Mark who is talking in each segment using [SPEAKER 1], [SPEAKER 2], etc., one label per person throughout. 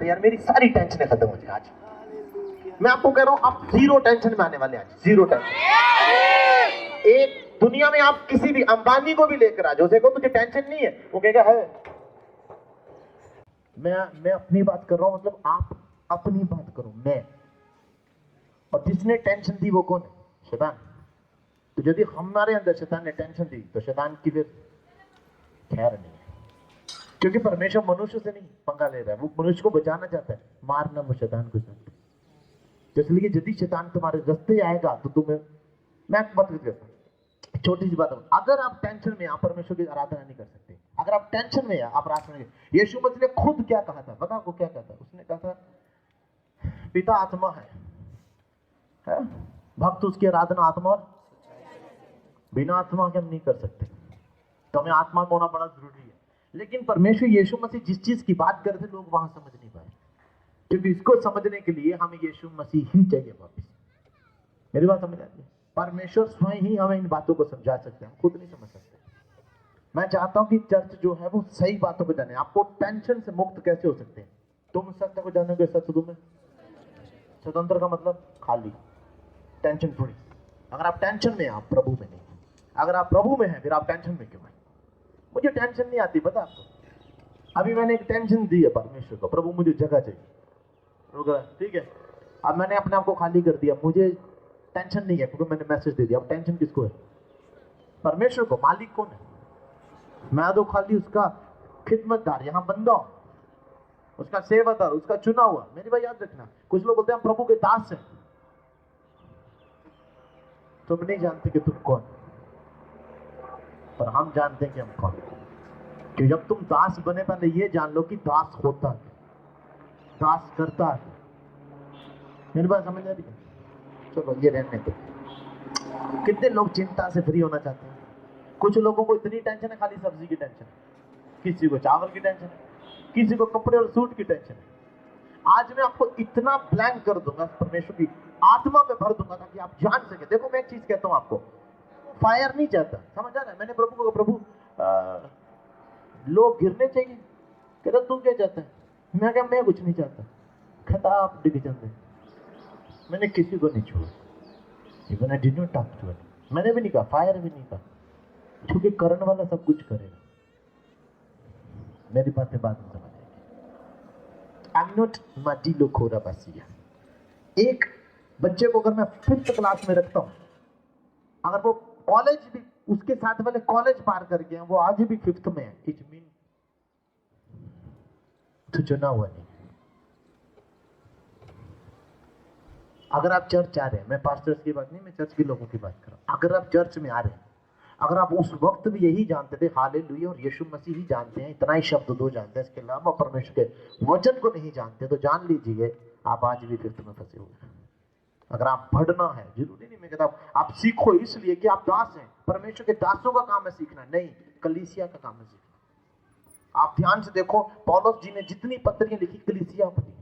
[SPEAKER 1] चाहते यार मेरी सारी टेंशनें खत्म हो जाए आज। मैं आपको कह रहा हूं आप जीरो टेंशन में आने वाले आज, जीरो टेंशन। एक दुनिया में आप किसी भी अंबानी को भी लेकर आ जाओ, देखो तुझे टेंशन नहीं है, वो कहेगा है। मैं अपनी बात कर रहा हूं, मतलब आप अपनी बात करो, मैं। और जिसने टेंशन दी वो कौन है? शैतान। तो यदि हमारे अंदर शैतान ने टेंशन दी तो शैतान की फिर खैर नहीं है, क्योंकि परमेश्वर मनुष्य से नहीं पंगा ले रहा है, वो मनुष्य को बचाना चाहता है, मारना वो शैतान को चाहता है। तो इसलिए यदि शैतान तुम्हारे रास्ते आएगा तो तुम्हें, मैं आपको बात करता हूं, छोटी सी बात है, अगर आप टेंशन में आप परमेश्वर की आराधना नहीं कर सकते, अगर आप टेंशन में आप आराधना नहीं, यीशु मसीह ने खुद क्या कहा था, बता आपको क्या कहा था? उसने कहा था पिता आत्मा है? भक्त उसकी आराधना आत्मा, और बिना आत्मा के हम नहीं कर सकते, तो हमें आत्मा का होना बड़ा जरूरी है। लेकिन परमेश्वर यीशु मसीह जिस चीज की बात करते लोग वहां समझ नहीं पाए, क्योंकि इसको समझने के लिए हमें यीशु मसीह ही चाहिए वापस। मेरी बात समझ आती है? परमेश्वर स्वयं ही हमें इन बातों को समझा सकते हैं, हम खुद नहीं समझ सकते। मैं चाहता हूं कि चर्च जो है वो सही बातों को जाने। आपको टेंशन से मुक्त कैसे हो सकते हैं? तुम सत्य को जानोगे, सत्य तुम्हें स्वतंत्र का मतलब खाली, टेंशन फ्री। अगर आप टेंशन में आप प्रभु में नहीं, अगर आप प्रभु में हैं फिर आप टेंशन में क्यों हैं? मुझे टेंशन नहीं आती, पता आपको। अभी मैंने एक टेंशन दी है परमेश्वर को, प्रभु मुझे जगह चाहिए, ठीक है। अब मैंने अपने आप को खाली कर दिया, मुझे टेंशन नहीं है, क्योंकि मैंने मैसेज दे दिया। अब टेंशन किसको है? परमेश्वर को। मालिक कौन है? मैं तो खाली उसका खिदमतदार, यहाँ बंदा हूं, उसका सेवादार, उसका चुना हुआ। मेरी भाई याद रखना, कुछ लोग बोलते हैं हम प्रभु के दास हैं, तुम नहीं जानते कि तुम कौन, पर हम जानते हैं कि हम कौन। कि जब तुम दास बने, पहले ये जान लो कि दास होता है, दास करता है। मेरी बात समझ आ रही है? चलो ये रहने दो। कितने लोग चिंता से फ्री होना चाहते हैं? कुछ लोगों को इतनी टेंशन है, खाली सब्जी की टेंशन, किसी को चावल की टेंशन, किसी को कपड़े और सूट की टेंशन। आज मैं आपको इतना ब्लैंक कर दूंगा, परमेश्वर की आत्मा में भर दूंगा, ताकि आप जान सके। देखो मैं एक चीज कहता हूं आपको, फायर नहीं चाहता, समझ आ रहा है? मैंने प्रभु को, प्रभु लोग गिरने चाहिए, कहता तू क्या चाहता है? मैं क्या, मैं कुछ नहीं चाहता, कहता आप डिग जाते। मैंने किसी को नहीं छुआ, even I did not talk to it. मैंने भी नहीं कहा, फायर भी नहीं कहा, क्योंकि करने वाला सब कुछ करेगा। मेरी बातें बात में समझ आएगी। आई एम नॉट माटिलो खोरा बासिया। एक बच्चे को अगर मैं 5th क्लास में रखता हूं, अगर वो कॉलेज भी, उसके साथ वाले कॉलेज पार कर गए, वो आज भी 5th में है, इट मीन तो चुना हुआ नहीं। अगर आप चर्च आ रहे हैं, मैं पास्टर्स की बात नहीं, मैं चर्च के लोगों की बात कर रहा हूं। अगर आप चर्च में आ रहे हैं, अगर आप उस वक्त भी यही जानते थे हालेलुया और यीशु मसीह ही जानते हैं, इतना ही शब्द दो जानते हैं, इसके अलावा परमेश्वर के वचन को नहीं जानते, तो जान लीजिए आप आज भी 5th में फंसे हुए हैं। अगर आप पढ़ना है, जरूरी नहीं मैं कहता आप सीखो इसलिए कि आप दास हैं, परमेश्वर के दासों का काम है सीखना, नहीं कलीसिया का काम है सीखना। आप ध्यान से देखो, पौलुस जी ने जितनी पत्रियां लिखी कलीसिया को दी,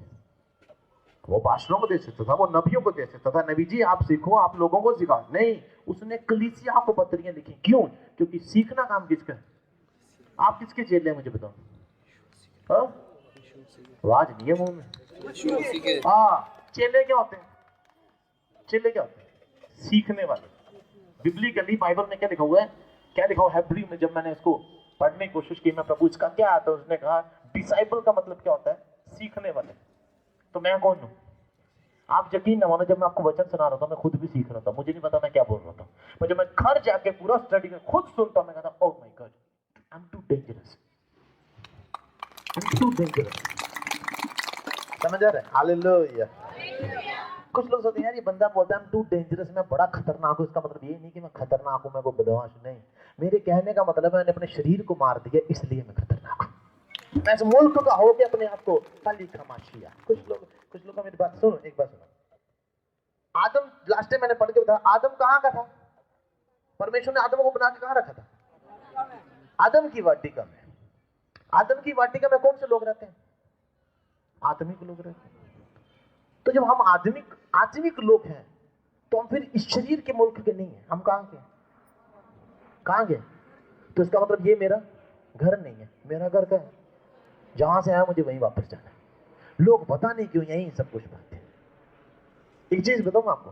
[SPEAKER 1] वो पास्टरों को दे सकता था, वो नबियों को दे सकता था, नबी जी आप सीखो, आप लोगों को सिखाओ, नहीं, उसने कलीसिया को पत्रियां लिखी। क्यों? क्योंकि सीखना काम किसका है? आप किसके चेले हैं मुझे बताओ? आवाज नहीं है मुंह में। हाँ, चेले क्या होते हैं? चेले क्या होते हैं? सीखने वाले। बिब्लिकली बाइबल में क्या लिखा हुआ है? क्या लिखा हुआ है हिब्रू में? जब मैंने इसको पढ़ने की कोशिश की, मैं प्रभु इसका क्या आता है, उसने कहा डिसाइपल का मतलब क्या होता है? सीखने वाले। तो मैं कौन हूं? आप यकीन न मानो, जब मैं आपको वचन सुना रहा था, मैं खुद भी सीख रहा था, मुझे नहीं पता मैं क्या बोल रहा था, पर जब मैं घर जाके पूरा स्टडी कर खुद सुनता, मैं कहता oh my God, I am too dangerous, I am too dangerous. समझ आ रहा है? हालेलुया। कुछ लोग सोचते हैं यार ये बंदा बोलता है टू डेंजरस, मैं बड़ा खतरनाक हूं। इसका मतलब ये नहीं कि मैं खतरनाक हूं, मैं कोई बदमाश नहीं। मेरे कहने का मतलब है मैंने अपने शरीर को मार दिया, इसलिए मैं खतरनाक हूं। मैं इस मुल्क का हो के अपने आप को खाली खमाशिया। कुछ लोग मेरी बात सुनो, एक बात सुनो। आदम, लास्ट टाइम मैंने पढ़ के बताया, आदम कहां का था? परमेश्वर ने आदम को बना के कहां रखा था? आदम की वाटिका में। आदम की वाटिका में कौन से लोग रहते हैं? आत्मिक लोग रहते हैं। तो जब हम आत्मिक लोग हैं, तो हम फिर इस शरीर के मुल्क के नहीं है। हम कहां के? कहां के? तो इसका मतलब ये मेरा घर नहीं है। मेरा घर क्या है? जहां से आया मुझे वहीं वापस जाना है। लोग पता नहीं क्यों यही सब कुछ पाते हैं। एक चीज बताऊं आपको,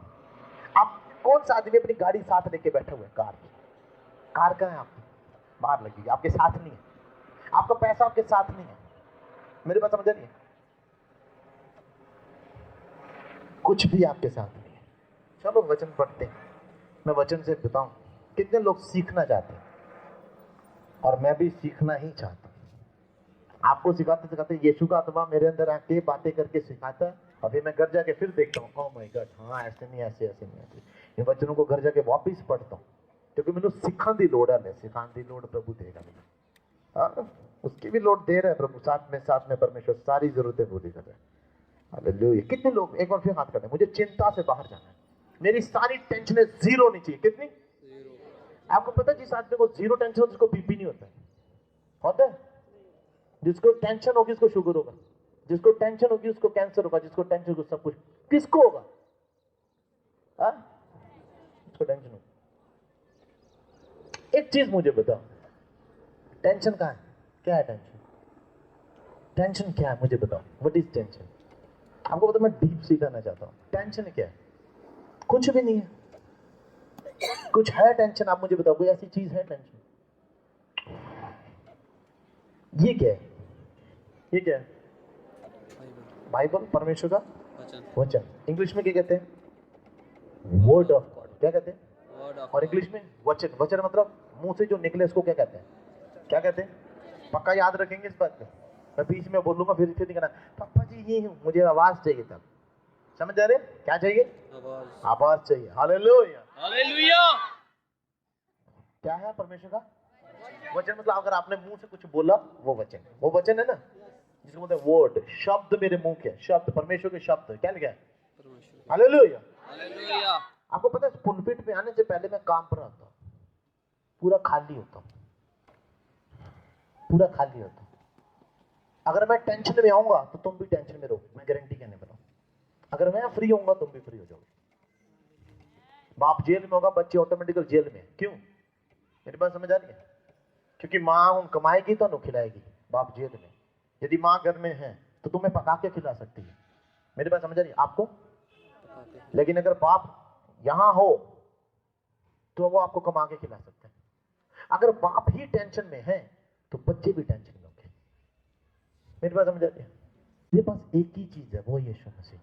[SPEAKER 1] आप कौन सा आदमी अपनी गाड़ी साथ लेके बैठे हुए, कार कहाँ है आपकी, बाहर लगी, आपके साथ नहीं है, आपका पैसा आपके साथ नहीं है, मेरी बात समझ रही है, कुछ भी आपके साथ नहीं है। चलो वचन पढ़ते हैं, मैं वचन से बताऊं कितने लोग सीखना चाहते हैं, और मैं भी सीखना ही चाहता हूं। आपको सिखाते सिखाते यीशु का आत्मा मेरे अंदर आके बातें करके सिखाता है। अभी मैं घर जाके फिर देखता हूँ, ओह माय गॉड, हाँ ऐसे नहीं, ऐसे ऐसे नहीं, ऐसे। इन वचनों को घर जाके वापिस पढ़ता हूँ, क्योंकि मैंने सिखान दी लोड़ है, सिखान दी लोड़ प्रभु देगा मुझे। हाँ, उसकी भी लोड दे रहा है प्रभु, साथ में परमेश्वर सारी जरूरतें पूरी कर रहे हैं। हालेलुया। कितने लोग एक बार फिर हाथ करते हैं, मुझे चिंता से बाहर जाना है, मेरी सारी टेंशन जीरो नहीं चाहिए। कितनी? आपको पता है जिस आदमी को जीरो टेंशन हो जिसको बीपी नहीं होता है? जिसको टेंशन होगी उसको शुगर होगा, जिसको टेंशन होगी उसको कैंसर होगा, जिसको टेंशन होगी सब कुछ। किसको होगा? जिसको टेंशन होगा। एक चीज मुझे बताओ, टेंशन कहाँ है? क्या है टेंशन? टेंशन क्या है मुझे बताओ, व्हाट इज टेंशन? आपको पता, मैं डीप सिखाना चाहता हूँ। टेंशन क्या है? कुछ भी नहीं है। कुछ है टेंशन? आप मुझे बताओ, कोई ऐसी चीज है टेंशन? ये क्या है? ये क्या है? बाइबल, परमेश्वर का वचन। इंग्लिश में क्या कहते हैं? Word of God. क्या कहते हैं? और इंग्लिश में वचन। वचन मतलब मुंह से जो निकले उसको क्या कहते हैं? क्या कहते हैं? पक्का याद रखेंगे इस बात को। मैं बीच में बोलूंगा फिर नहीं कहना पापा जी ये हूं, मुझे आवाज चाहिए। तब समझ आ रहे? क्या चाहिए? आवाज चाहिए। Hallelujah, hallelujah. क्या है परमेश्वर का वचन? मतलब अगर आपने मुंह से कुछ बोला वो वचन, वो वचन है ना, जिसको बोलते हैं वर्ड। शब्द मेरे मुंह के, शब्द परमेश्वर के शब्द। क्या लिखा है? Hallelujah, hallelujah. आपको पता है पुलपिट पे आने से पहले मैं काम पर आता हूँ, पूरा खाली होता हूँ, पूरा खाली होता हूँ। अगर मैं टेंशन में आऊंगा तो तुम भी टेंशन में रहो, मैं गारंटी कहने पर हूं। अगर मैं फ्री होऊंगा तुम भी फ्री हो जाओगे। बाप जेल में होगा, बच्चे ऑटोमेटिकल जेल में। क्यों? मेरी बात समझ आ रही है? क्योंकि माँ उन कमाएगी तो नु खिलाएगी। बाप जेल में, यदि माँ घर में है तो तुम्हें पका के खिला सकती है। मेरी बात समझ आ रही है आपको? लेकिन अगर बाप यहां हो तो वो आपको कमा के खिला सकते हैं। अगर बाप ही टेंशन में है तो बच्चे भी टेंशन में होंगे। मेरी बात समझ आ रही है? मेरे पास एक ही चीज है, वो यीशु मसीह।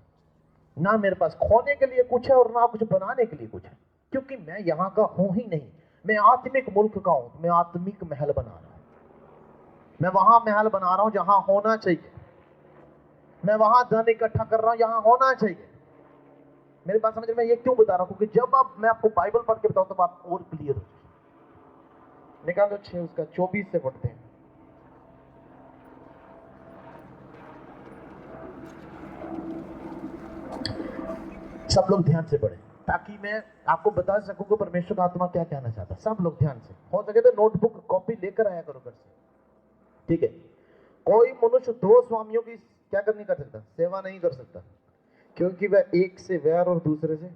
[SPEAKER 1] ना मेरे पास खोने के लिए कुछ है और ना कुछ बनाने के लिए कुछ है, क्योंकि मैं यहाँ का हूं ही नहीं। मैं आत्मिक मुल्क का हूं, मैं आत्मिक महल बना रहा हूं। मैं वहां महल बना रहा हूं जहां होना चाहिए। मैं वहां धन इकट्ठा कर रहा हूं जहां होना चाहिए। मेरे पास समझ में, मैं ये क्यों बता रहा हूं? क्योंकि जब आप, मैं आपको बाइबल पढ़ के बताऊं तब आप और क्लियर हो जाए। निकालो 6 उसका 24 से पढ़ते हैं। सब लोग ध्यान से पढ़े ताकि मैं आपको बता सकूं कि परमेश्वर का आत्मा क्या कहना चाहता है। सब लोग ध्यान से, हो सके तो नोटबुक कॉपी लेकर आया करो घर से, ठीक है? कोई मनुष्य दो स्वामियों की क्या कर नहीं कर सकता? सेवा नहीं कर सकता, क्योंकि वह एक से वैर और दूसरे से,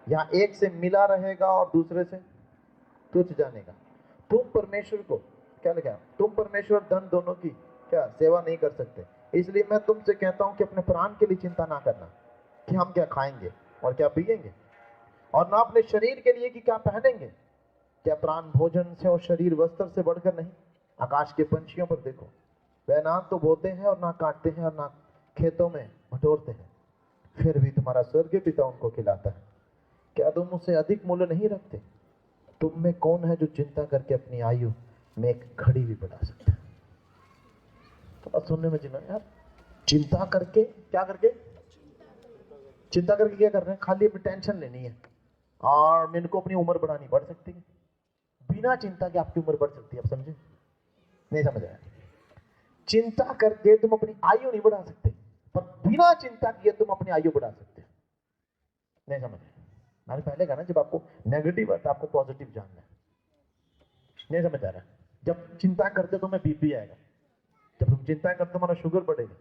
[SPEAKER 1] या एक से मिला रहेगा और दूसरे से तुच्छ जानेगा। तुम परमेश्वर को, क्या लिखा है? तुम परमेश्वर धन दोनों की क्या सेवा नहीं कर सकते। इसलिए मैं तुमसे कहता हूं कि अपने प्राण के लिए चिंता ना करना कि हम क्या खाएंगे और क्या पिएंगे, और ना अपने शरीर के लिए कि क्या पहनेंगे। क्या प्राण भोजन से और शरीर वस्त्र से बढ़कर नहीं? आकाश के पंछियों पर देखो, वह ना तो बोते हैं और ना काटते हैं और ना खेतों में बटोरते हैं, फिर भी तुम्हारा स्वर्गीय पिता उनको खिलाता है। क्या तुम उससे अधिक मूल्य नहीं रखते? तुम में कौन है जो चिंता करके अपनी आयु में एक घड़ी भी बढ़ा सकता है? तो सुनने में जिना यार, चिंता करके क्या करके, चिंता करके क्या कर रहे हैं? खाली अपनी टेंशन लेनी है और मेरे को अपनी उम्र बढ़ानी। बढ़ सकती है बिना चिंता के, आपकी उम्र बढ़ सकती है। आप समझे? नहीं समझ आया? चिंता करके तुम अपनी आयु नहीं बढ़ा सकते, पर बिना चिंता किए तुम अपनी आयु बढ़ा सकते हो। नहीं समझ? मैंने पहले कहा ना, जब आपको नेगेटिव आता है आपको पॉजिटिव जानना है। नहीं समझ आ रहा? जब चिंता करते तो मैं बीपी आएगा, जब तुम चिंता करते तुम्हारा शुगर बढ़ेगा।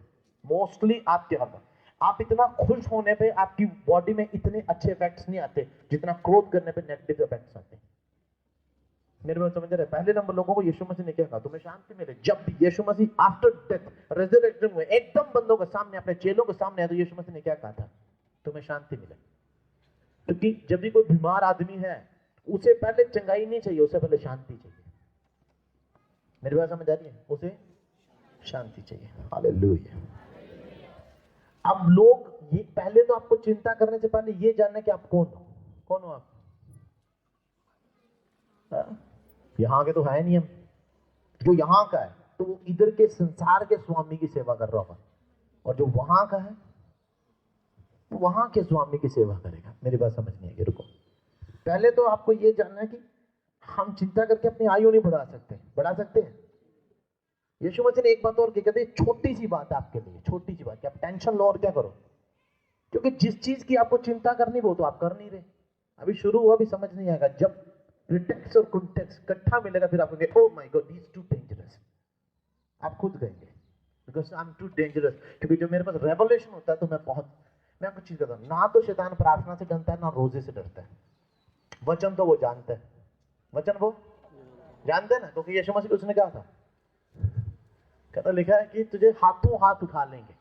[SPEAKER 1] मोस्टली आप क्या होगा, आप इतना खुश होने पे आपकी बॉडी में इतने अच्छे इफेक्ट्स नहीं आते जितना क्रोध करने पे नेगेटिव इफेक्ट्स आते हैं। मेरे बात समझ रहे? पहले नंबर लोगों को यीशु मसीह ने क्या कहा? तुम्हें शांति मिले। जब भी यीशु मसीह आफ्टर डेथ रेजरेक्शन हुए, एकदम बंदों के सामने, अपने चेलों के सामने आए, तो यीशु मसीह ने क्या कहा था? तुम्हें शांति मिले। क्योंकि जब भी कोई बीमार आदमी है, उसे पहले चंगाई नहीं चाहिए, उसे पहले शांति चाहिए। मेरी बात समझ आ रही है? उसे शांति चाहिए। हालेलुया। अब लोग ये पहले तो आपको चिंता करने से पहले ये जानना कि आप कौन हो। कौन हो आप? यहां के तो है नहीं हम। जो यहां का है तो वो इधर के संसार के स्वामी की सेवा कर रहा होगा, और जो वहां का है वो वहां के स्वामी की सेवा करेगा। मेरी बात समझ नहीं आई? रुको, पहले तो आपको ये जानना है कि हम चिंता करके अपनी आयु नहीं बढ़ा सकते। बढ़ा सकते हैं? यीशु मसीह ने एक बात और कहते हैं, छोटी सी बात आपके लिए, छोटी सी बात कि आप टेंशन लो और क्या करो। क्योंकि जिस चीज की आपको चिंता करनी वो तो आप कर नहीं रहे। अभी शुरू हुआ, अभी समझ नहीं आएगा। जब प्रीटेक्स्ट और कॉन्टेक्स्ट इकट्ठा मिलेगा, फिर आप कहेंगे oh my God, this too dangerous. आप खुद कहेंगे because I am too dangerous. क्योंकि जब मेरे पास रेवलेशन होता है तो मैं कुछ चीज करता हूँ ना। तो शैतान प्रार्थना से डरता है, ना रोजे से डरता है। वचन तो वो जानता है, वचन वो जानते हैं ना। क्योंकि यीशु मसीह उसने कहा था, कहता लिखा है कि तुझे हाथों हाथ उठा लेंगे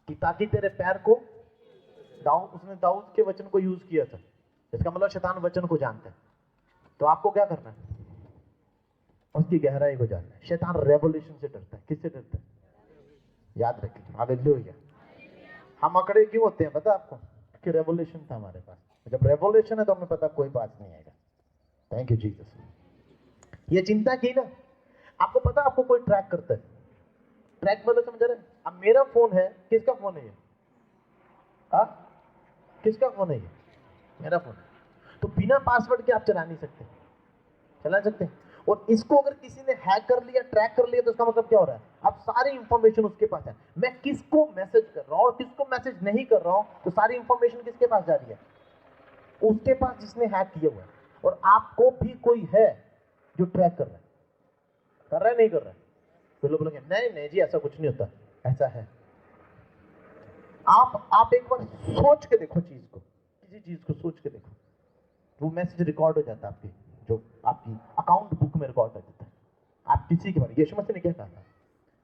[SPEAKER 1] कि ताकि तेरे पैर को उसने दाऊद के वचन को यूज किया था। इसका मतलब शैतान वचन को जानता है। तो आपको क्या करना है? उसकी गहराई को जानना है। शैतान रेवोल्यूशन से डरता है। किससे डरता है? याद रखिए। हालेलुया। हम अकड़े क्यों होते हैं पता आपको? कि रेवोल्यूशन था हमारे पास। जब रेवोल्यूशन है तो हमें पता कोई बात नहीं आएगा। Thank you Jesus. ये चिंता की ना, आपको पता आपको कोई ट्रैक करता है। ट्रैक मतलब समझ रहे हैं? अब मेरा फोन है, किसका फोन है ये? किसका फोन है ये? मेरा फोन है। तो बिना पासवर्ड के आप चला नहीं सकते। चला सकते हैं? और इसको अगर किसी ने हैक कर लिया, ट्रैक कर लिया, तो इसका मतलब क्या हो रहा है? अब सारी इंफॉर्मेशन उसके पास है। मैं किसको मैसेज कर रहा हूं और किसको मैसेज नहीं कर रहा हूं, तो सारी इंफॉर्मेशन किसके पास जा रही है? उसके पास जिसने हैक किया हुआ है। और आपको भी कोई है जो ट्रैक कर रहा है। कर रहा है नहीं कर रहा है? तो लोग बोलेंगे नहीं नहीं जी ऐसा कुछ नहीं होता। ऐसा है। आप एक बार सोच के देखो चीज को, किसी चीज को सोच के देखो। वो मैसेज रिकॉर्ड हो जाता है आपकी, जो आपकी अकाउंट बुक में रिकॉर्ड हो जाता है। आप किसी के बारे में, यीशु मसीह ने क्या कहा था?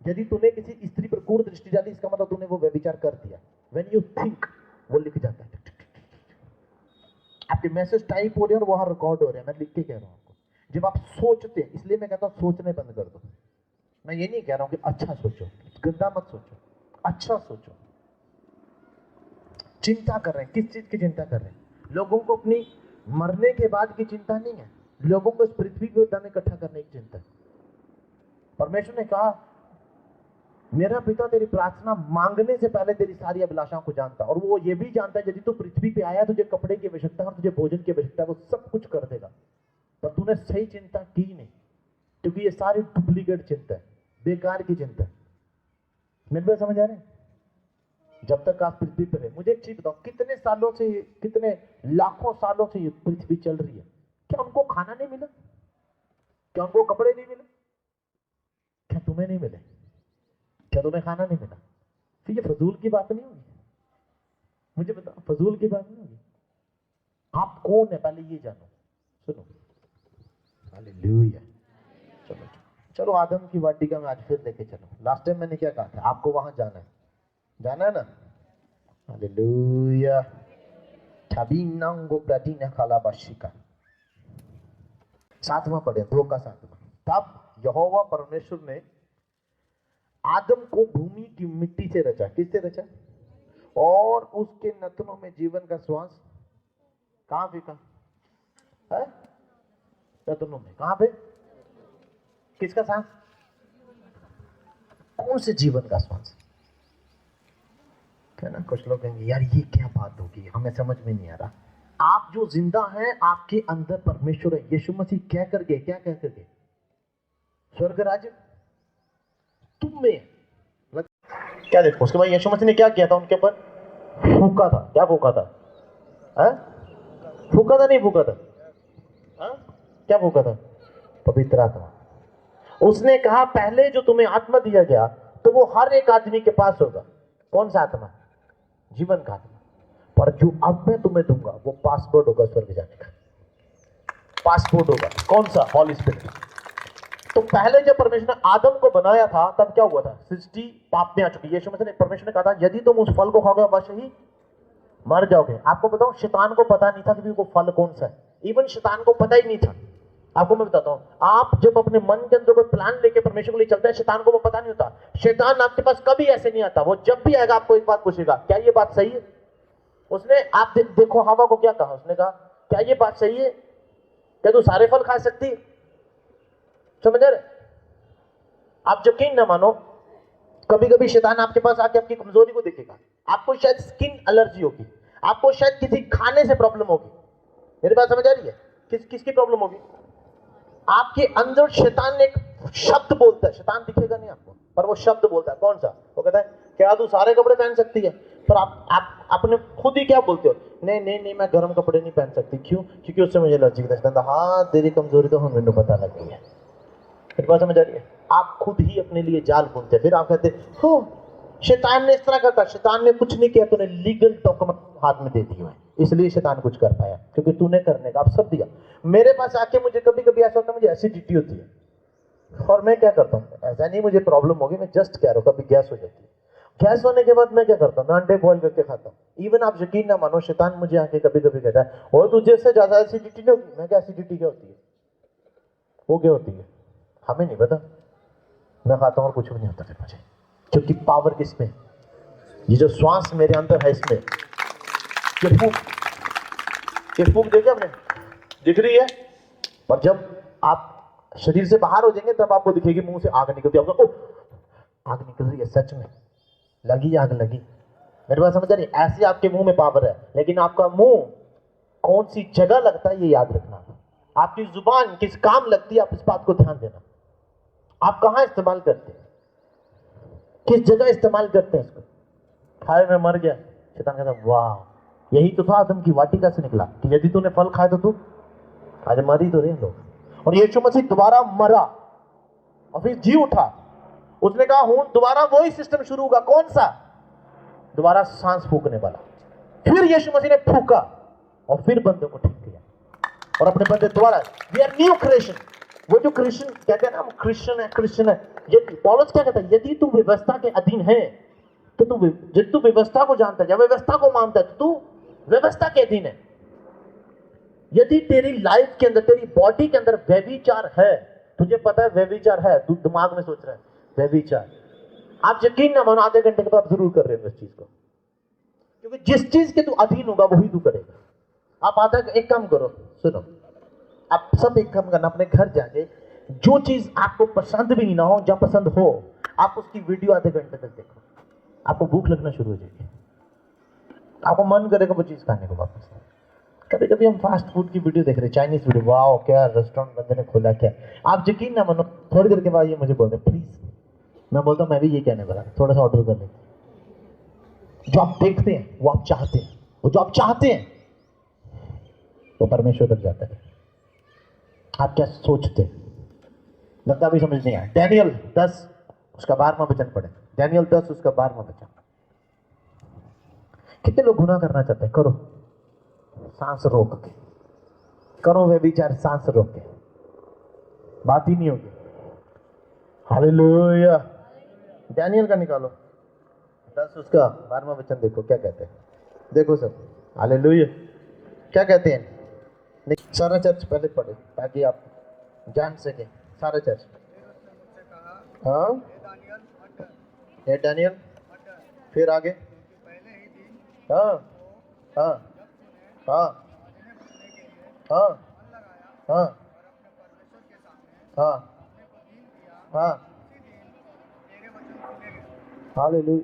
[SPEAKER 1] यदि तूने किसी स्त्री पर क्रूर दृष्टि डाली, इसका मतलब तूने वो व्यभिचार कर दिया। व्हेन यू थिंक, वो लिख जाता है। आपके मैसेज टाइप हो रहे हैं और वहां रिकॉर्ड हो रहे हैं। मैं लिख के कह रहा हूं आपको। जब आप सोचते हैं, इसलिए मैं कहता हूं सोचने बंद कर दो। मैं ये नहीं कह रहा हूं कि अच्छा सोचो, गंदा मत सोचो, अच्छा सोचो। चिंता कर रहे हैं, किस चीज की चिंता कर रहे हैं? लोगों को अपनी मरने के बाद की चिंता नहीं है, लोगों को इस पृथ्वी पे धन इकट्ठा करने की चिंता है। परमेश्वर ने कहा, मेरा पिता तेरी प्रार्थना मांगने से पहले तेरी सारी अभिलाषाओं को जानता, और वो ये भी जानता है यदि तू पृथ्वी पे आया, तुझे कपड़े की आवश्यकता है और तुझे भोजन की आवश्यकता है, वो सब कुछ कर देगा। पर तूने सही चिंता की नहीं, क्योंकि ये सारी डुप्लीकेट चिंता है, बेकार की चिंता है। मेरे बात समझ आ रहे हैं? जब तक आप पृथ्वी पर है, मुझे एक चीज बताओ, कितने सालों से, कितने लाखों सालों से ये पृथ्वी चल रही है, क्या उनको खाना नहीं मिला? क्या उनको कपड़े नहीं मिले? क्या तुम्हें नहीं मिले? क्या तुम्हें खाना नहीं मिला? फिर ये फजूल की बात नहीं होगी। मुझे बताओ, फजूल की बात नहीं होगी। आप कौन है पहले ये जानो। सुनो, हालेलुया। चलो चलो, आदम की वाटिका में आज फिर लेके चलो। लास्ट टाइम मैंने क्या कहा था? आपको वहां जाना है, जाना है ना? हालेलुया। छबिनांगो प्राचीन खालाबाशिका। 7वां पढ़े, 2 का 7वां। तब यहोवा परमेश्वर ने आदम को भूमि की मिट्टी से रचा। किससे रचा? और उसके नथनों में जीवन का श्वास कहां फेंका है? नथनों में। कहां पे? किसका सांस? कौन से जीवन का श्वास है ना? कुछ लोग कहेंगे यार ये क्या बात होगी, हमें समझ में नहीं आ रहा। आप जो जिंदा हैं, आपके अंदर परमेश्वर है। यीशु मसीह क्या करके, क्या कह करके? स्वर्ग राज्य तुम में है। क्या देखो, उसके बाद यीशु मसीह ने क्या किया था? उनके ऊपर फूका था। क्या फूका था? फूका था नहीं फूका था? क्या फूका था? पवित्र आत्मा। उसने कहा पहले जो तुम्हें आत्मा दिया गया, तो वो हर एक आदमी के पास होगा। कौन सा आत्मा? जीवन का आत्मा। पर जो अब मैं तुम्हें दूंगा, वो पासवर्ड होगा स्वर्ग जाने का। पासपोर्ट होगा। कौन सा? हॉली स्पिरिट। तो पहले जब परमेश्वर ने आदम को बनाया था तब क्या हुआ था? सृष्टि पाप में आ चुकी है। यीशु मसीह ने, परमेश्वर ने कहा था यदि तुम उस फल को खाओगे अवश्य ही मर जाओगे। आपको बताऊं, शैतान को पता नहीं था कि वो फल कौन सा है। इवन शैतान को पता ही नहीं था। आपको मैं बताता हूं, आप जब अपने मन के अंदर कोई प्लान लेके परमेश्वर को लिए चलते हैं, शैतान को वो पता नहीं होता। शैतान आपके पास कभी ऐसे नहीं आता। वो जब भी आएगा आपको एक बात पूछेगा, क्या ये बात सही है? उसने आप देखो हवा को क्या कहा, उसने कहा क्या ये बात सही है? क्या तू सारे फल खा सकती है? समझ रहे? आप यकीन ना मानो, कभी कभी शैतान आपके पास आके आपकी कमजोरी को देखेगा। आपको शायद स्किन एलर्जी होगी, आपको शायद किसी खाने से प्रॉब्लम होगी। मेरी बात समझ आ रही है? किसकी प्रॉब्लम होगी? आपके अंदर शैतान ने एक शब्द बोलता है। शैतान दिखेगा नहीं आपको, पर वो शब्द बोलता है। कौन सा? वो कहता है क्या तू सारे कपड़े पहन सकती है? पर आप अपने खुद ही क्या बोलते हो? नहीं नहीं नहीं, मैं गर्म कपड़े नहीं पहन सकती। क्यों? क्योंकि उससे मुझे एलर्जी का। हाँ, तेरी कमजोरी तो हमें पता लग गई है। मेरी बात समझ आ रही है? आप खुद ही अपने लिए जाल बुनते। फिर आप कहते हो शैतान ने इस तरह करता। शैतान ने कुछ नहीं किया, तूने लीगल डॉक्यूमेंट हाथ में दे दिए हैं, इसलिए शैतान कुछ कर पाया, क्योंकि तूने करने का अवसर दिया। मेरे पास आके मुझे कभी कभी ऐसा होता है, मुझे एसिडिटी होती है और मैं क्या करता हूँ, ऐसा नहीं मुझे प्रॉब्लम होगी, मैं जस्ट कह रहा हूँ कभी गैस हो जाती है। गैस होने के बाद मैं क्या करता हूँ, मैं अंडे बॉईल करके खाता हूँ। इवन आप यकीन ना मानो, शैतान मुझे आके कभी कभी कहता है और तुझे से ज्यादा एसिडिटी नहीं होगी। मैं क्या, एसिडिटी क्या होती है? वो क्या होती है हमें नहीं पता। मैं खाता हूँ और कुछ भी नहीं होता फिर मुझे, क्योंकि पावर किसमें? ये जो श्वास मेरे अंदर है इसमें। ये फूक देखे हमने, दिख रही है, पर जब आप शरीर से बाहर हो जाएंगे तब आपको दिखेगी मुंह से आग निकलती है। आपको आग निकल रही है, सच में लगी आग लगी। मेरे पास समझ नहीं, ऐसे आपके मुंह में पावर है, लेकिन आपका मुंह कौन सी जगह लगता है ये याद रखना। आपकी जुबान किस काम लगती है, आप इस बात को ध्यान देना। आप कहां इस्तेमाल करते हैं, किस जगह इस्तेमाल करते हैं इसको। खाए मैं मर गया, शैतान कहता वाह, यही तो था आदम की वाटिका से निकला कि यदि तूने फल खाए तो तू आज मर ही तो रहे लोग। और यीशु मसीह दोबारा मरा और फिर जी उठा। उसने कहा हूं दोबारा वही सिस्टम शुरू होगा। कौन सा? दोबारा सांस फूकने वाला। फिर यीशु मसीह ने फूका और फिर बंदे को ठीक किया और अपने बंदे दोबारा, वी आर न्यू क्रिएशन। वो जो क्रिश्चियन कहते हैं ना, क्रिश्चियन है। यदि पौलुस क्या कहता है, यदि तू व्यवस्था के अधीन है तो तू व्यवस्था को जानता है, जब व्यवस्था को मानता है तो तू व्यवस्था के अधीन है। यदि तेरी लाइफ के अंदर, तेरी बॉडी के अंदर व्यभिचार है, तुझे पता है व्यभिचार है, तू दिमाग में सोच रहा है व्यभिचार, आप यकीन ना मानो आधे घंटे के बाद जरूर कर रहे हो इस चीज को, क्योंकि जिस चीज के तू अधीन होगा वही तू करेगा। आप आधा एक काम करो, सुनो, आप सब एक काम करना, अपने घर जाके जो चीज आपको पसंद भी नहीं ना हो, जब पसंद हो आप उसकी वीडियो आधे घंटे तक देखो, आपको भूख लगना शुरू हो जाएगी, आपको मन करेगा वो चीज खाने को वापस। कभी कभी हम फास्ट फूड की वीडियो देख रहे हैं, चाइनीज वीडियो, वाह क्या रेस्टोरेंट बंदे ने खोला, क्या। आप यकीन ना मानो, थोड़ी देर के बाद ये मुझे बोलते प्लीज, मैं बोलता हूँ मैं भी ये कहने वाला, थोड़ा सा ऑर्डर कर लेते। जो आप देखते हैं वो आप चाहते हैं, वो जो आप चाहते हैं वो परमेश्वर तक जाता है। आप क्या सोचते हैं, लगता भी समझ नहीं आया। डैनियल 10 उसका 12वां वचन पढ़े, डैनियल 10 उसका 12वां वचन। कितने लोग गुनाह करना चाहते हैं, करो सांस रोक के करो, वे विचार सांस रोक के, बात ही नहीं होगी। हालेलुया। डैनियल का निकालो 10 उसका 12वां वचन, देखो क्या कहते हैं, देखो सब, हालेलुया क्या कहते हैं। सारा चर्च पहले पढ़े ताकि आप जान सके, सारा चर्च। हाँ ये डैनियल, फिर आगे, हाँ हाँ हाँ हाँ हाँ हाँ हाँ, हालेलुया।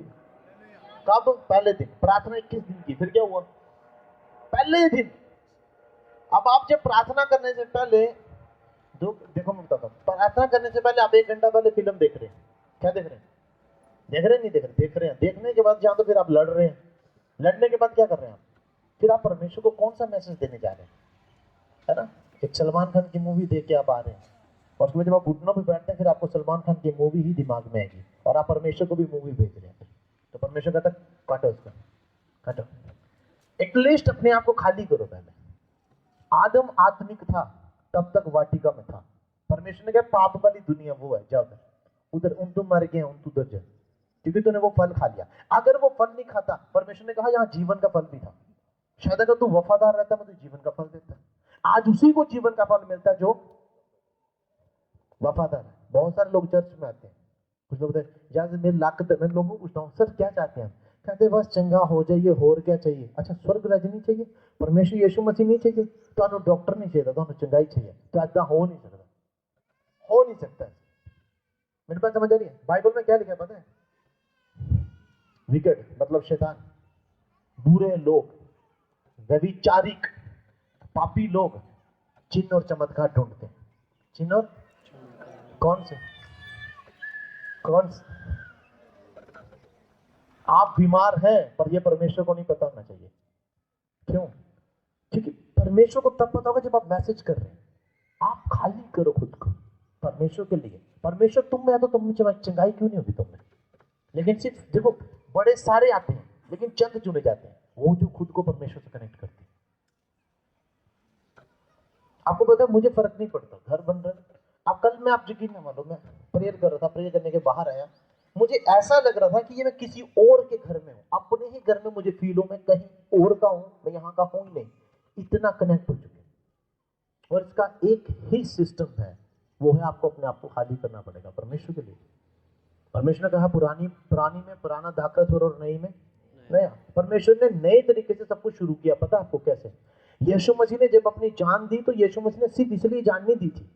[SPEAKER 1] कब? पहले दिन, प्रार्थना 21 दिन की, फिर क्या हुआ? पहले दिन। अब आप जब प्रार्थना करने से पहले देखो मैं बताता हूँ, प्रार्थना करने से पहले आप 1 घंटा पहले फिल्म देख रहे हैं, क्या देख रहे हैं? देख रहे हैं नहीं देख रहे? देख रहे हैं। देखने के बाद जहाँ तो फिर आप लड़ रहे हैं, लड़ने के बाद क्या कर रहे हैं आप? फिर आप परमेश्वर को कौन सा मैसेज देने जा रहे हैं, है ना? एक सलमान खान की मूवी देख के आप आ रहे हैं और उसमें जब आप घुटनों पे बैठते हैं फिर आपको सलमान खान की मूवी ही दिमाग में आएगी और आप परमेश्वर को भी मूवी भेज रहे हैं। तो परमेश्वर कहता है काटो उसका, काटो। एक लिस्ट अपने आप को खाली करो। पहले आदम आत्मिक था, तब तक वाटिका में था। परमेश्वर ने कहा पाप वाली दुनिया वो है, जाओ उधर, तुम मर गए उधर जाओ, क्योंकि तूने वो फल खा लिया। अगर वो फल नहीं खाता, परमेश्वर ने कहा यहाँ जीवन का फल भी था, शायद अगर तू वफादार रहता मैं तुझे जीवन का फल देता। आज उसी को जीवन का फल मिलता है जो वफादार है। बहुत सारे लोग चर्च में आते हैं, कुछ लोग जहां से मेरे लाख मैं लोगों को पूछता हूँ सर क्या चाहते हैं, कहते बस चंगा हो जाइए, और क्या चाहिए। अच्छा स्वर्ग राज्य नहीं चाहिए, परमेश्वर यीशु मसीह नहीं चाहिए, तो डॉक्टर नहीं चाहिए, तो चंगाई चाहिए, तो ऐसा हो नहीं सकता, हो नहीं सकता। मेरे पास समझ आ रही है? बाइबल में क्या लिखा है पता है? विकेट मतलब शैतान, बुरे लोग, व्यभिचारिक, पापी लोग चिन्ह और चमत्कार ढूंढते हैं। चिन्ह और कौन से? आप बीमार हैं पर यह परमेश्वर को नहीं पता होना चाहिए। क्यों? क्योंकि परमेश्वर को तब पता होगा जब आप मैसेज कर रहे हैं। आप खाली करो खुद को परमेश्वर के लिए। परमेश्वर तुम में है तो तुम में चंगाई क्यों नहीं होगी तुम में? लेकिन सिर्फ देखो, बड़े सारे आते हैं लेकिन चंद चुने जाते हैं, वो जो खुद को परमेश्वर से कनेक्ट करते हैं। आपको पता है मुझे फर्क नहीं पड़ता, घर बन रहा है। अब कल मैं, आप यकीन न मानो, मैं प्रेयर कर रहा था, प्रेयर करने के बाहर आया, मुझे ऐसा लग रहा था कि ये मैं किसी और के घर में हूँ। अपने ही घर में मुझे फील हो मैं कहीं और का हूँ, मैं यहाँ का हूँ ही नहीं। इतना कनेक्ट हो चुके। और इसका एक ही सिस्टम है, वो है आपको अपने आप को खाली करना पड़ेगा परमेश्वर के लिए। परमेश्वर ने कहा पुरानी में पुराना दाखरस और नई में नया। परमेश्वर ने नए तरीके से सब कुछ शुरू किया। पता आपको कैसे? यीशु मसीह ने जब अपनी जान दी तो यीशु मसीह ने सिर्फ इसलिए जान नहीं दी थी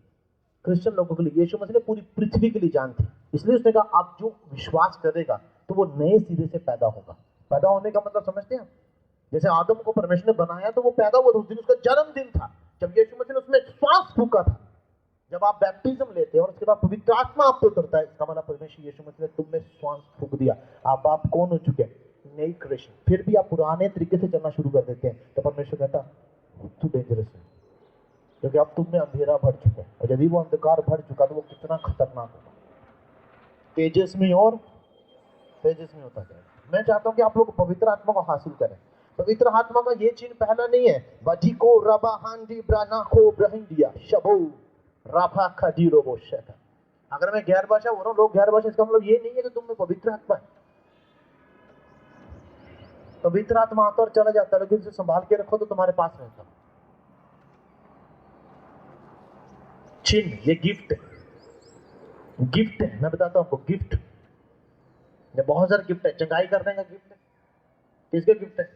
[SPEAKER 1] क्रिश्चियन लोगों के लिए, यीशु मसीह ने पूरी पृथ्वी के लिए जान थी। इसलिए उसने कहा आप जो विश्वास करेगा तो वो नए सिरे से पैदा होगा। पैदा होने का मतलब समझते हैं? जैसे आदम को परमेश्वर ने बनाया तो वो पैदा हुआ, उस दिन उसका जन्मदिन था जब यीशु मसीह ने उसमें श्वास फूका था। जब आप बैप्टिज्म लेते हैं और उसके बाद पवित्र आत्मा आप पे उतरता है, इसका मतलब परमेश्वर यीशु मसीह ने तुम में श्वास फूक दिया। आप कौन हो चुके हैं? नई क्रिएशन। फिर भी आप पुराने तरीके से चलना शुरू कर देते हैं तो परमेश्वर कहता तू डेंजरस है, क्योंकि अब तुम में अंधेरा भर चुका है। और यदि वो अंधकार भर चुका तो वो कितना खतरनाक होगा, तेजस्वी और तेजस्वी होता जाएगा। मैं चाहता हूं कि आप लोग पवित्र आत्मा को हासिल करें। पवित्र आत्मा का ये चिन्ह पहला नहीं है बजीको रबा हांडी ब्रानाको ब्रहिंडिया शबो राफा खडीरो बोशका। अगर मैं गैर भाषा बोल रहा हूं, लोग गैर भाषा, इसका मतलब ये नहीं है कि तुम में पवित्र आत्मा है। पवित्र आत्मा आता और चला जाता है, लेकिन उसे संभाल के रखो तो तुम्हारे पास रहता। चिन्ह, ये गिफ्ट है, गिफ्ट है। मैं बताता हूं आपको, गिफ्ट ये बहुत सारे गिफ्ट है। चंगाई करने का गिफ्ट है, किसका गिफ्ट है?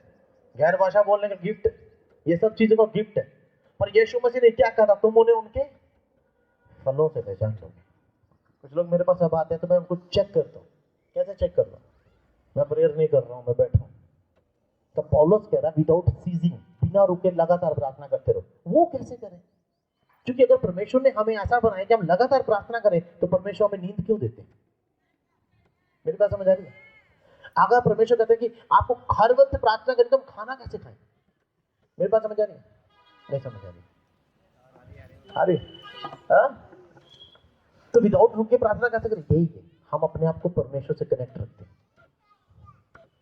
[SPEAKER 1] गैर भाषा बोलने का गिफ्ट है, ये सब चीजों का गिफ्ट है। पर यीशु मसीह ने क्या कहा? तुम उन्हें उनके फलों से पहचान लोगे। कुछ लोग मेरे पास अब आते हैं तो मैं उनको चेक करता हूँ। कैसे चेक कर लो? मैं प्रेयर नहीं कर रहा हूँ, मैं बैठा हूँ। तो पौलुस कह रहा है विदाउट सीजिंग, बिना रुके लगातार प्रार्थना करते रहो। वो कैसे करें? क्योंकि अगर परमेश्वर ने हमें ऐसा बनाया कि हम लगातार प्रार्थना करें तो परमेश्वर हमें नींद क्यों देते? मेरी बात समझ आ रही है? अगर परमेश्वर कहते हैं कि आपको हर वक्त प्रार्थना करें तो हम खाना कैसे खाएं? मेरी बात समझ आ रही है? नहीं समझ आ रही? अरे तो विदाउट रुक के प्रार्थना कैसे करें? यही है, हम अपने आप को परमेश्वर से कनेक्ट रखते हैं।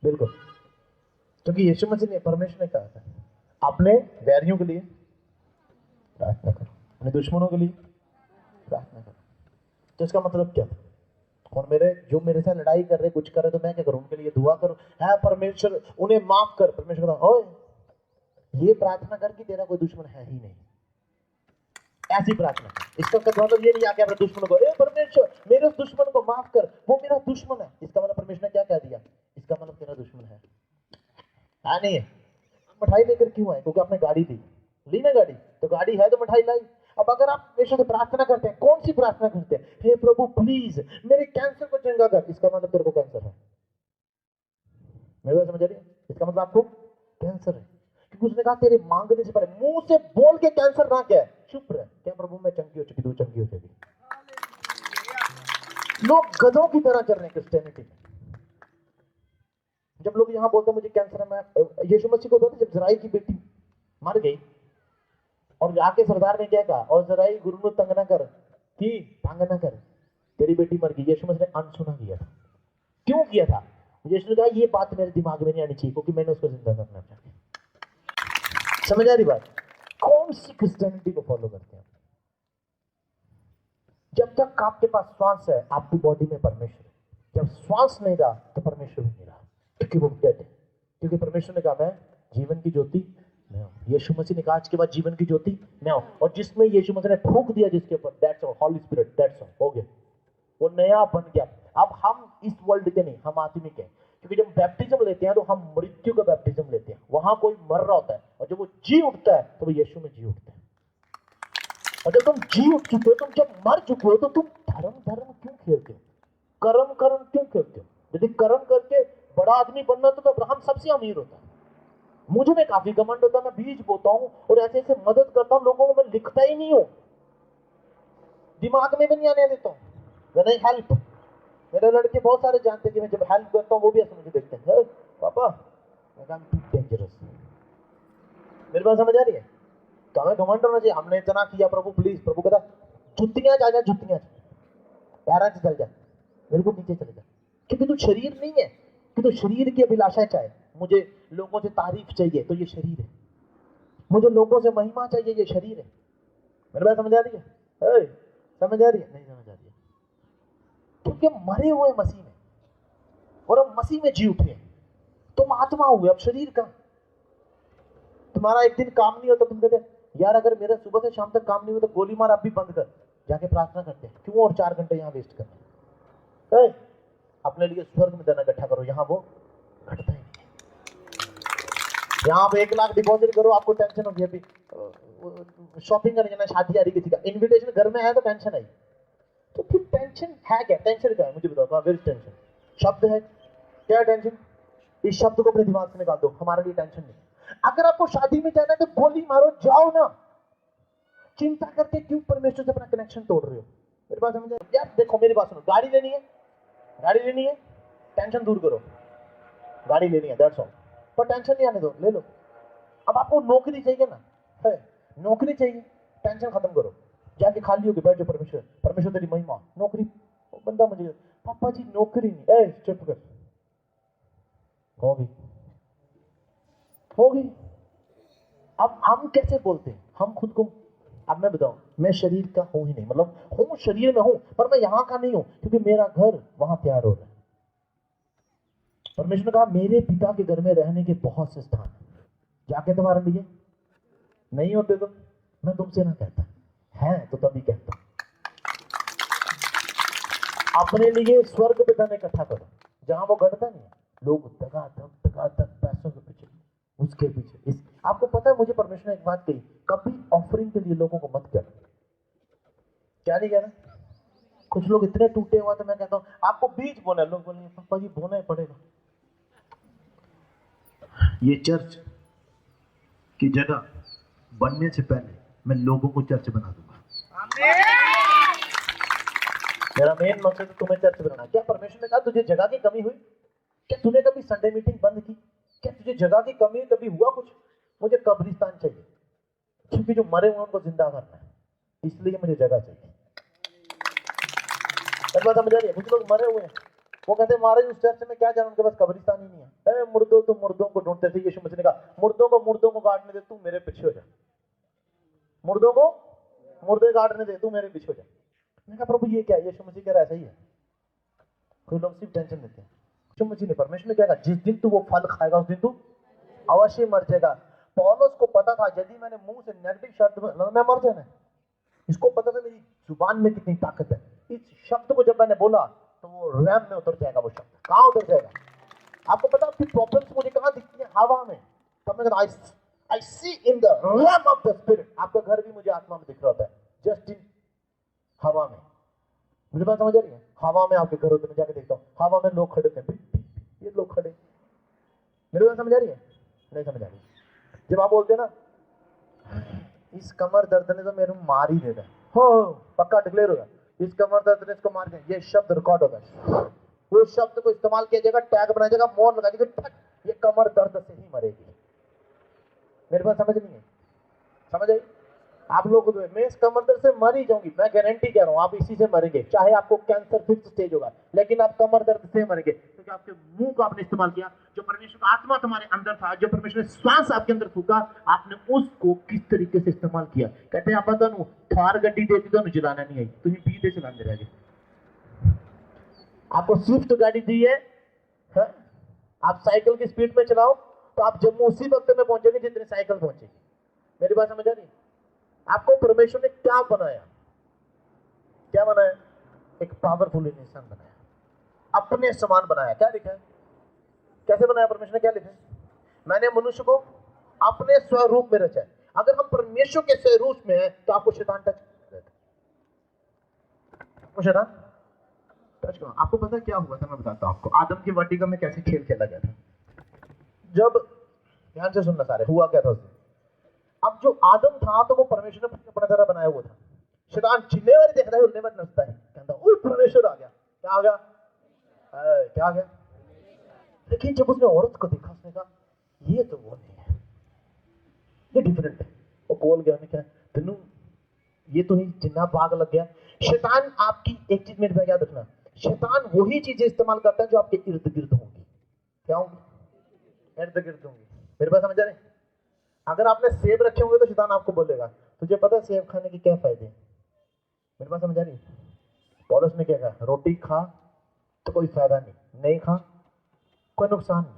[SPEAKER 1] बिल्कुल, क्योंकि यीशु मसीह ने, परमेश्वर ने कहा था अपने वैरियों के लिए प्रार्थना करो, अपने दुश्मनों के लिए प्रार्थना करो। तो इसका मतलब क्या? और जो मेरे साथ लड़ाई कर रहे, कुछ कर रहे, तो मैं क्या करूं? उनके लिए दुआ करूं, है परमेश्वर उन्हें माफ कर। परमेश्वर कहता ओए ये प्रार्थना कर कि तेरा कोई दुश्मन है ही नहीं, ऐसी प्रार्थना। इसका मतलब ये नहीं आके अपने दुश्मन को, ए परमेश्वर मेरे उस दुश्मन को माफ कर, वो मेरा दुश्मन है। इसका मतलब परमेश्वर ने क्या कह दिया? इसका मतलब तेरा दुश्मन है नहीं है। मिठाई लेकर क्यों आए? क्योंकि आपने गाड़ी ली ना गाड़ी, तो गाड़ी है तो मिठाई लाई। अब अगर आप परमेश्वर से प्रार्थना करते हैं, कौन सी प्रार्थना करते हैं? हे प्रभु प्लीज मेरे कैंसर को चंगा कर, इसका मतलब तेरे को कैंसर है। मेरी बात समझ रही है? इसका मतलब आपको कैंसर है, क्योंकि उसने कहा तेरे मांगने से पहले मुंह से बोल के कैंसर ना क्या, चुप रहे। क्या प्रभु मैं चंगी हो चुकी, तू चंगी हो जाएगी। लोग गधों की तरह चल रहे हैं क्रिश्चियनिटी में। जब लोग यहाँ बोलते हैं मुझे कैंसर है, मैं यीशु मसीह को बोलते, जब जराई की बेटी मर गई और जाके सरदार ने क्या कहा, और जराई गुरु को तंग ना कर, कि तंग ना कर, तेरी बेटी मर गई। यीशु मसीह ने अनसुना किया था। क्यों किया था? यीशु ने कहा ये बात मेरे दिमाग में नहीं आनी चाहिए, क्योंकि मैंने उसको जिंदा करना चाहिए। समझ आ रही बात? कौन सी क्रिश्चियनिटी को फॉलो करते हैं? जब तक आपके पास श्वास है आपकी बॉडी में परमेश्वर है। जब श्वास नहीं रहा तो परमेश्वर भी नहीं रहा, क्योंकि वो डेड है। क्योंकि परमेश्वर ने कहा मैं जीवन की ज्योति मैं हूं। यीशु मसीह ने कहा आज के बाद जीवन की ज्योति मैं हूं, और जिसमें यीशु मसीह ने फूंक दिया जिसके ऊपर, that's all, Holy Spirit, that's all, हो गया, वो नया बन गया। अब हम इस वर्ल्ड के नहीं, हम आत्मिक हैं। क्योंकि जब बैप्टिज्म लेते हैं तो हम मृत्यु का बैप्टिज्म लेते हैं, वहां कोई मर रहा होता है, और जब वो जी उठता है तो वो यीशु में जी उठता है। और जब तुम जी उठ चुके हो, तुम जब मर चुके हो, तो तुम धर्म धर्म क्यों खेलते हो, कर्म कर्म क्यों खेलते हो? यदि कर्म करके बड़ा आदमी बनना तो अब्राहम सबसे अमीर होता है। मुझे में काफी घमंड होता है, मैं बीज बोता हूं और ऐसे ऐसे मदद करता हूं लोगों को, मैं लिखता ही नहीं हूं, दिमाग में भी नहीं आने देता हूं। व्हेन आई हेल्प, मेरे लड़के बहुत सारे जानते हैं कि मैं जब हेल्प करता हूं वो भी ऐसे मुझे देखते हैं, पापा मैं काम टू डेंजरस। मेरी बात समझ आ रही है? तो हमें घमंड होना चाहिए, हमने इतना किया प्रभु प्लीज। प्रभु कहता जुतियां जा, जुतियां पैरा से चल जा, बिल्कुल नीचे चले जा, क्योंकि तू शरीर नहीं है कि तू शरीर की अभिलाषाएं चाहे। मुझे लोगों से तारीफ चाहिए तो ये शरीर है, मुझे लोगों से महिमा चाहिए, ये शरीर है। मेरी बात समझ आ रही है? समझ आ रही है? नहीं समझ आ रही है, क्योंकि मरे हुए मसीह में, और अब मसीह में जी उठे। तुम आत्मा हुए, अब शरीर का। तुम्हारा एक दिन काम नहीं होता, तुम कहते यार अगर मेरा सुबह से शाम तक काम नहीं हुआ तो गोली मार, अब भी बंद कर, जाके प्रार्थना करते हैं, क्यों और 4 घंटे यहाँ वेस्ट करना? अपने लिए स्वर्ग में धन इकट्ठा करो, यहाँ वो घटता ही नहीं। यहाँ आप 1 लाख डिपॉजिट करो, आपको टेंशन होगी, अभी शॉपिंग करने जाना, शादी आ रही किसी का, इन्विटेशन घर में है तो टेंशन आई, तो फिर टेंशन है क्या? टेंशन क्या है मुझे बताओ? Where is tension? शब्द है क्या टेंशन? इस शब्द को अपने दिमाग से निकाल दो, हमारे लिए टेंशन नहीं। अगर आपको शादी में जाना है तो गोली मारो, जाओ ना, चिंता करके क्यों परमेश्वर से अपना कनेक्शन तोड़ रहे हो? मेरी बात समझ यार? देखो मेरी बात सुनो, गाड़ी लेनी है, गाड़ी लेनी है, टेंशन दूर करो, गाड़ी लेनी है, दैट्स ऑल, पर टेंशन नहीं आने दो, ले लो। अब आपको नौकरी चाहिए ना, है नौकरी चाहिए, टेंशन खत्म करो, जाके खाली होके बैठ जाओ, परमेश्वर परमेश्वर तेरी महिमा, नौकरी। बंदा मुझे पापा जी नौकरी नहीं, चुप कर, होगी होगी। अब हम कैसे बोलते हैं हम खुद को? अब मैं बताऊं, मैं शरीर का हूं ही नहीं, मतलब हूं शरीर में हूं, पर मैं यहां का नहीं हूं, क्योंकि मेरा घर वहां तैयार हो रहा है। परमेश्वर ने कहा मेरे पिता के घर में रहने के बहुत से स्थान जाके तुम्हारे लिए नहीं होते तो मैं तुमसे ना कहता, है तो तभी कहता। अपने लिए स्वर्ग पे धन इकट्ठा करो, जहां वो घटता नहीं है। लोग धगाधक पैसों के पीछे, उसके पीछे इस। आपको पता है मुझे परमेश्वर ने एक बात कही, कभी ऑफरिंग के लिए लोगों को मत कर। क्या नहीं कह रहा? कुछ लोग इतने टूटे हुए, तो मैं कहता हूं आपको बीज बोना है, लोग बोलेंगे पापा जी बोना ही पड़ेगा। ये चर्च की जगह बनने से पहले मैं लोगों को चर्च बना दूंगा। मेरा मेन मकसद तुम्हें चर्च बनाना। क्या परमेश्वर ने कहा तुझे जगह की कमी हुई? क्या तूने कभी संडे मीटिंग बंद की? क्या तुझे जगह की कमी कभी हुआ कुछ? मुझे कब्रिस्तान चाहिए, क्योंकि जो मरे हुए उनको जिंदा करना है, इसलिए मुझे जगह चाहिए। बात समझ आ रही है? कुछ लोग मरे हुए हैं, वो कहते हैं महाराज उस चर्च में क्या जाना, उनके पास कब्रिस्तान ही नहीं है। मुर्दों तो मुर्दों को ढूंढते थे, यीशु मसीह ने कहा मुर्दों को काटने दे, तू मेरे पीछे हो जा। मुर्दों को मुर्दे काटने दे, तू मेरे पीछे हो जा। मैंने कहा प्रभु ये क्या? यीशु मसीह कह रहा है सही है। कोई लोग सिर्फ टेंशन देते हैं। यीशु मसीह ने, परमेश्वर ने क्या कहा, जिस दिन तू वो फल खाएगा उस दिन तू अवश्य मर जाएगा। पौलुस को पता था यदि मैंने मुंह से नेगेटिव शब्द मैं मर जाना है। इसको पता था मेरी जुबान में कितनी ताकत है। इस शब्द को जब मैंने बोला तो वो रैम में उतर जाएगा। वो शब्द कहाँ उतर जाएगा? आपको पता आपकी प्रॉब्लम्स मुझे कहाँ दिखती है? हवा में। तब मैं कहता I see in the realm of the spirit. आपका घर भी मुझे आत्मा में दिख रहा होता है, जस्ट इन हवा में। मुझे बात समझ आ रही है? हवा में आपके घर होते, मैं जाके देखता हूँ हवा में लोग खड़े थे, ये लोग खड़े। मेरी बात समझ आ रही है? नहीं समझ आ रही। जब आप बोलते हैं ना इस कमर दर्द ने तो मेरे मार ही देता है, हो पक्का डिक्लेयर होगा, इस कमर दर्द ने इसको मार दिया, ये शब्द रिकॉर्ड होगा। वो शब्द को इस्तेमाल किया जाएगा, टैग बनाया जाएगा, मोहर लगा देगा, ये कमर दर्द से ही मरेगी। मेरे पास समझ नहीं है? समझ आई? आप लोग मैं इस कमर दर्द से मर ही जाऊंगी, मैं गारंटी कह रहा हूं, आप इसी से मरेंगे, चाहे आपको कैंसर 5th स्टेज होगा, लेकिन आप कमर दर्द से मरेंगे, क्योंकि आपके मुंह को आपने इस्तेमाल किया। जो परमेश्वर का आत्मा तुम्हारे अंदर था, जो परमेश्वर ने श्वास आपके अंदर फूका, आपने उसको किस तरीके से इस्तेमाल किया। कहते हैं आप बताओ, थार गड्डी देती तो चलाना नहीं आई, तुम बीते चलाते रह गए। आपको स्विफ्ट गाड़ी दी है, हाँ? आप साइकिल की स्पीड में चलाओ तो आप जम्मू उसी वक्त में पहुंचेंगे जितनी साइकिल पहुंचेगी। मेरी बात समझ आ रही? आपको परमेश्वर ने क्या बनाया, क्या बनाया? एक पावरफुल इंसान बनाया, अपने समान बनाया। क्या लिखा है, कैसे बनाया परमेश्वर ने, क्या लिखा है? मैंने मनुष्य को अपने स्वरूप में रचा है। अगर हम परमेश्वर के स्वरूप में हैं तो आपको शैतान टच करता है। शैतान टच करो। आपको पता क्या हुआ था, मैं बताता हूं आपको, आदम की वाटिका में कैसे खेल खेला गया था। जब, ध्यान से सुनना सारे, हुआ क्या था उसमें। अब जो आदम था तो वो परमेश्वर ने अपना तरह बनाया हुआ था। शैतान चिल्ले वाले देखता है, उड़ने वाले नचता है, कहता ओए परमेश्वर आ गया। क्या आ गया? क्या आ गया? लेकिन जब उसने औरत को देखा, उसने कहा ये तो वो नहीं है, ये डिफरेंट है। वो बोल गया, क्या तेनू ये तो ही जिन्ना भाग लग गया। शैतान आपकी एक चीज मेरे याद रखना, शैतान वही चीजें इस्तेमाल करता है जो आपके इर्द गिर्द होंगी। क्या होंगी? इर्द गिर्द होंगी। मेरे पास समझ आ रहे? अगर आपने सेब रखे होंगे तो शैतान आपको बोलेगा तुझे पता है सेब खाने के क्या फायदे हैं। मेरे पास समझ आ रही? पौलुस ने क्या कहा, रोटी खा तो कोई फायदा नहीं, नहीं खा कोई नुकसान नहीं।